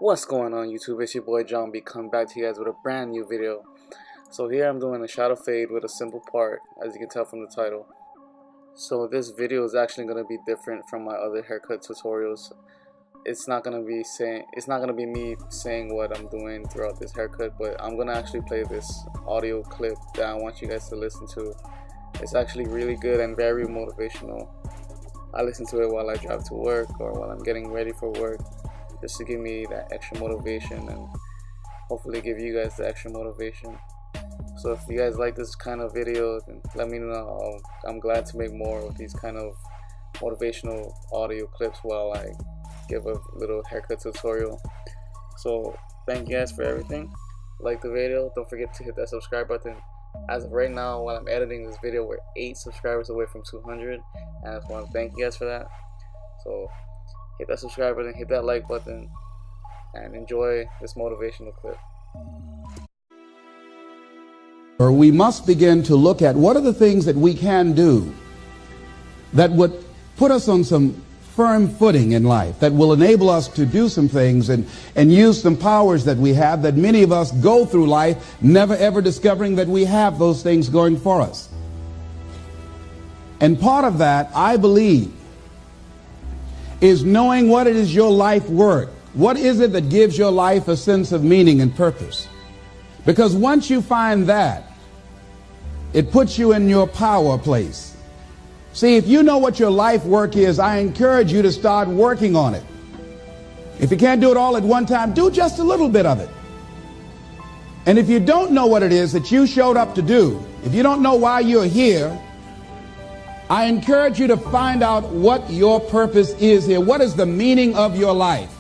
What's going on YouTube? It's your boy John B coming back to you guys with a brand new video. So here I'm doing a shadow fade with a simple part, as you can tell from the title. So this video is actually going to be different from my other haircut tutorials. It's not going to be me saying what I'm doing throughout this haircut, but I'm going to actually play this audio clip that I want you guys to listen to. It's actually really good and very motivational. I listen to it while I drive to work or while I'm getting ready for work, just to give me that extra motivation and hopefully give you guys the extra motivation. So if you guys like this kind of video, then let me know. I'm glad to make more of these kind of motivational audio clips while I give a little haircut tutorial. So thank you guys for everything. Like the video, don't forget to hit that subscribe button. As of right now, while I'm editing this video, we're 8 subscribers away from 200, and I just want to thank you guys for that. So hit that subscribe button, hit that like button, and enjoy this motivational clip. We must begin to look at what are the things that we can do that would put us on some firm footing in life, that will enable us to do some things and use some powers that we have, that many of us go through life never ever discovering that we have those things going for us. And part of that, I believe, is knowing what it is your life worth. What is it that gives your life a sense of meaning and purpose? Because once you find that, it puts you in your power place. See, if you know what your life work is, I encourage you to start working on it. If you can't do it all at one time, do just a little bit of it. And if you don't know what it is that you showed up to do, if you don't know why you're here, I encourage you to find out what your purpose is here. What is the meaning of your life?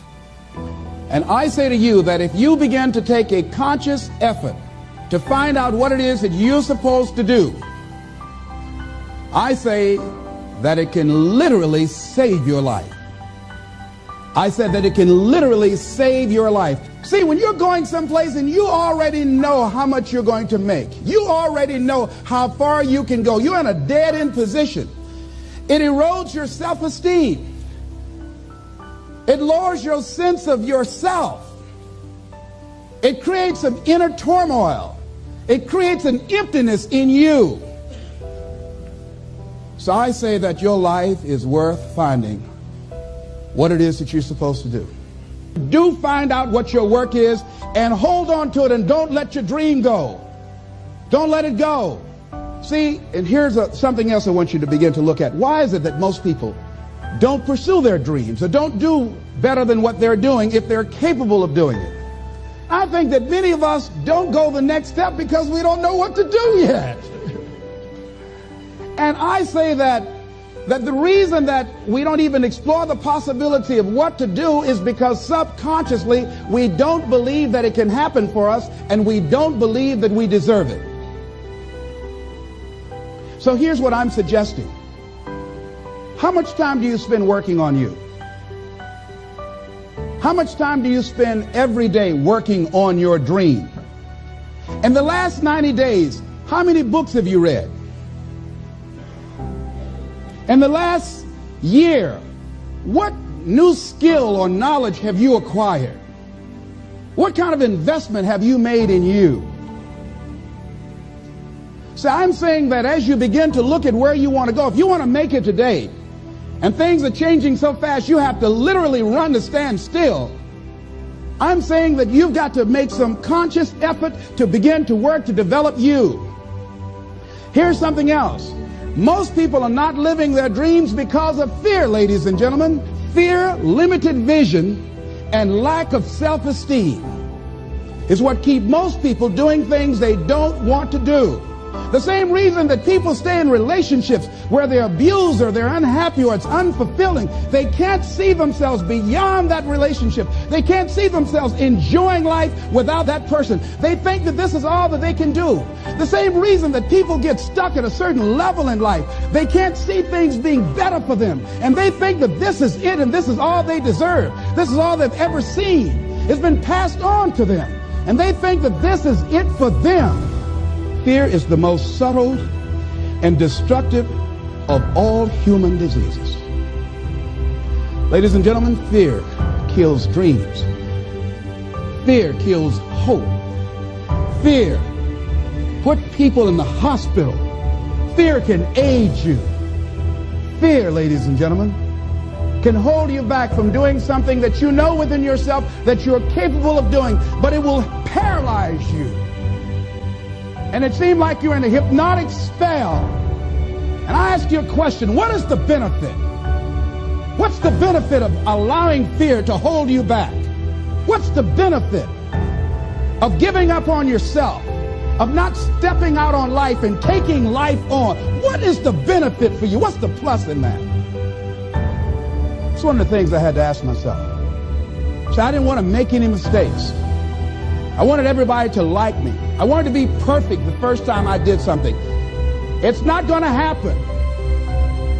And I say to you that if you begin to take a conscious effort to find out what it is that you're supposed to do, I say that it can literally save your life. I said that it can literally save your life. See, when you're going someplace and you already know how much you're going to make, you already know how far you can go, you're in a dead-end position. It erodes your self-esteem. It lowers your sense of yourself. It creates an inner turmoil. It creates an emptiness in you. So I say that your life is worth finding what it is that you're supposed to do. Do find out what your work is and hold on to it, and don't let your dream go. Don't let it go. See, and here's something else I want you to begin to look at. Why is it that most people don't pursue their dreams or don't do better than what they're doing if they're capable of doing it? I think that many of us don't go the next step because we don't know what to do yet. And I say that the reason that we don't even explore the possibility of what to do is because subconsciously we don't believe that it can happen for us, and we don't believe that we deserve it. So here's what I'm suggesting. How much time do you spend working on you? How much time do you spend every day working on your dream? In the last 90 days, how many books have you read? In the last year, what new skill or knowledge have you acquired? What kind of investment have you made in you? So I'm saying that as you begin to look at where you want to go, if you want to make it today, and things are changing so fast you have to literally run to stand still, I'm saying that you've got to make some conscious effort to begin to work to develop you. Here's something else. Most people are not living their dreams because of fear, ladies and gentlemen. Fear, limited vision, and lack of self-esteem is what keep most people doing things they don't want to do. The same reason that people stay in relationships where they're abused or they're unhappy or it's unfulfilling. They can't see themselves beyond that relationship. They can't see themselves enjoying life without that person. They think that this is all that they can do. The same reason that people get stuck at a certain level in life. They can't see things being better for them. And they think that this is it and this is all they deserve. This is all they've ever seen. It's been passed on to them. And they think that this is it for them. Fear is the most subtle and destructive of all human diseases. Ladies and gentlemen, fear kills dreams. Fear kills hope. Fear put people in the hospital. Fear can aid you. Fear, ladies and gentlemen, can hold you back from doing something that you know within yourself that you're capable of doing, but it will paralyze you. And it seemed like you're in a hypnotic spell. And I ask you a question, what is the benefit? What's the benefit of allowing fear to hold you back? What's the benefit of giving up on yourself, of not stepping out on life and taking life on? What is the benefit for you? What's the plus in that? It's one of the things I had to ask myself. So I didn't want to make any mistakes. I wanted everybody to like me. I wanted to be perfect the first time I did something. It's not going to happen.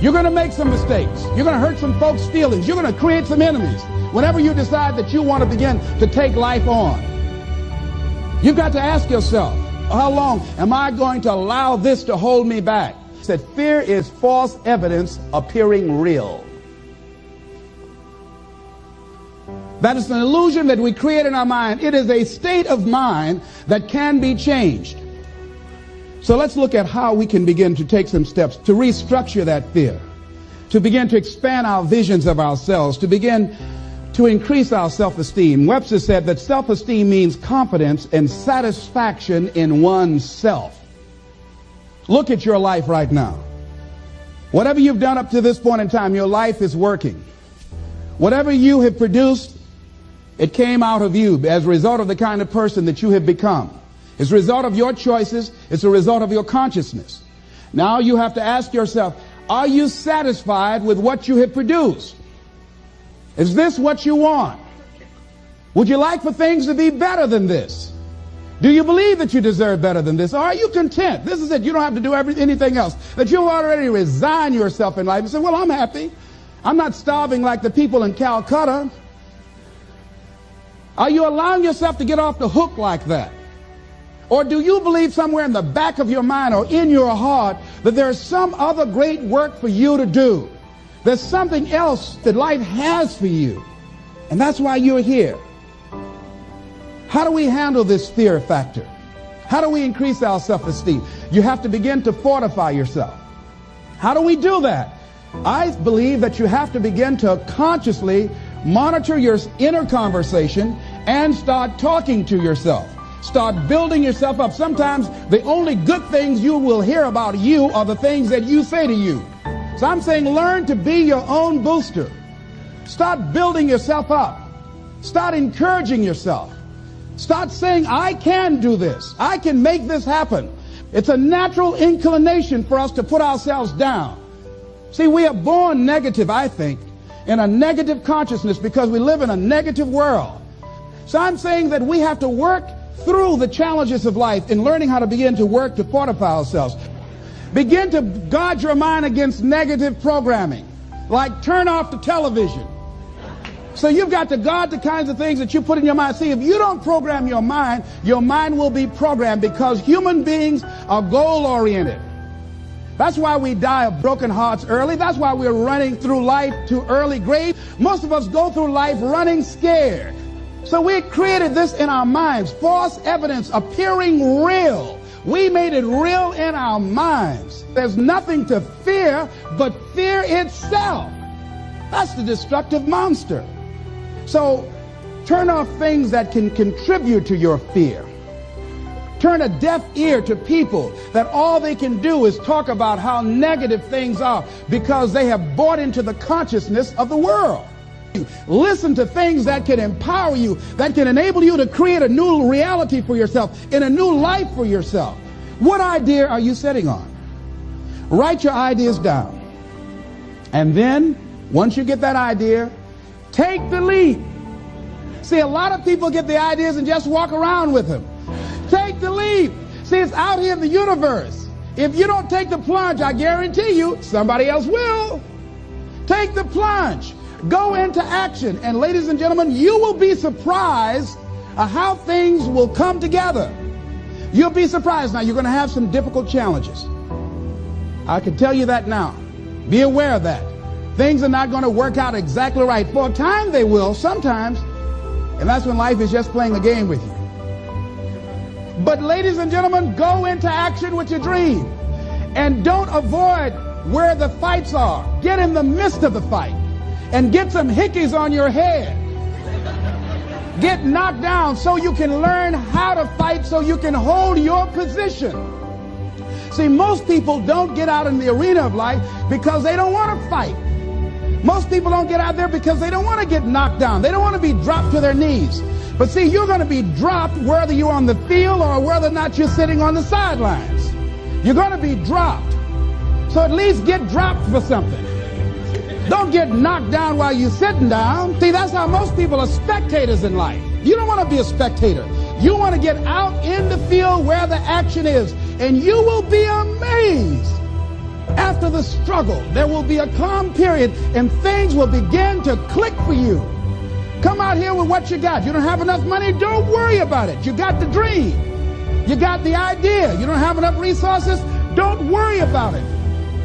You're going to make some mistakes. You're going to hurt some folks' feelings. You're going to create some enemies whenever you decide that you want to begin to take life on. You've got to ask yourself, how long am I going to allow this to hold me back? He said, fear is false evidence appearing real. That is an illusion that we create in our mind. It is a state of mind that can be changed. So let's look at how we can begin to take some steps to restructure that fear, to begin to expand our visions of ourselves, to begin to increase our self-esteem. Webster said that self-esteem means confidence and satisfaction in oneself. Look at your life right now. Whatever you've done up to this point in time, your life is working. Whatever you have produced, it came out of you as a result of the kind of person that you have become. It's a result of your choices. It's a result of your consciousness. Now you have to ask yourself, are you satisfied with what you have produced? Is this what you want? Would you like for things to be better than this? Do you believe that you deserve better than this? Or are you content? This is it. You don't have to do anything else. That you'll already resign yourself in life and say, well, I'm happy. I'm not starving like the people in Calcutta. Are you allowing yourself to get off the hook like that? Or do you believe somewhere in the back of your mind or in your heart that there's some other great work for you to do? There's something else that life has for you. And that's why you're here. How do we handle this fear factor? How do we increase our self-esteem? You have to begin to fortify yourself. How do we do that? I believe that you have to begin to consciously monitor your inner conversation and start talking to yourself. Start building yourself up. Sometimes the only good things you will hear about you are the things that you say to you. So I'm saying learn to be your own booster. Start building yourself up. Start encouraging yourself. Start saying, I can do this. I can make this happen. It's a natural inclination for us to put ourselves down. See, we are born negative, I think, in a negative consciousness because we live in a negative world. So I'm saying that we have to work through the challenges of life in learning how to begin to work to fortify ourselves. Begin to guard your mind against negative programming, like turn off the television. So you've got to guard the kinds of things that you put in your mind. See, if you don't program your mind will be programmed because human beings are goal-oriented. That's why we die of broken hearts early. That's why we're running through life to early grave. Most of us go through life running scared. So we created this in our minds, false evidence appearing real. We made it real in our minds. There's nothing to fear but fear itself. That's the destructive monster. So turn off things that can contribute to your fear. Turn a deaf ear to people that all they can do is talk about how negative things are because they have bought into the consciousness of the world. Listen to things that can empower you, that can enable you to create a new reality for yourself, and a new life for yourself. What idea are you sitting on? Write your ideas down. And then, once you get that idea, take the leap. See, a lot of people get the ideas and just walk around with them. Take the leap. See, it's out here in the universe. If you don't take the plunge, I guarantee you, somebody else will. Take the plunge. Go into action. And ladies and gentlemen, you will be surprised at how things will come together. You'll be surprised. Now, you're going to have some difficult challenges. I can tell you that now. Be aware of that. Things are not going to work out exactly right. For a time they will, sometimes. And that's when life is just playing a game with you. But ladies and gentlemen, go into action with your dream. And don't avoid where the fights are. Get in the midst of the fight. And get some hickeys on your head. Get knocked down so you can learn how to fight, so you can hold your position. See, most people don't get out in the arena of life because they don't want to fight. Most people don't get out there because they don't want to get knocked down. They don't want to be dropped to their knees. But see, you're going to be dropped whether you're on the field or whether or not you're sitting on the sidelines. You're going to be dropped. So at least get dropped for something. Don't get knocked down while you're sitting down. See, that's how most people are spectators in life. You don't want to be a spectator. You want to get out in the field where the action is. And you will be amazed. After the struggle, there will be a calm period and things will begin to click for you. Come out here with what you got. You don't have enough money? Don't worry about it. You got the dream. You got the idea. You don't have enough resources? Don't worry about it.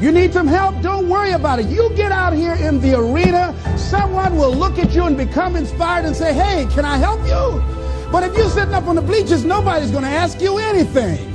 You need some help? Don't worry about it. You get out here in the arena, someone will look at you and become inspired and say, hey, can I help you? But if you're sitting up on the bleachers, nobody's going to ask you anything.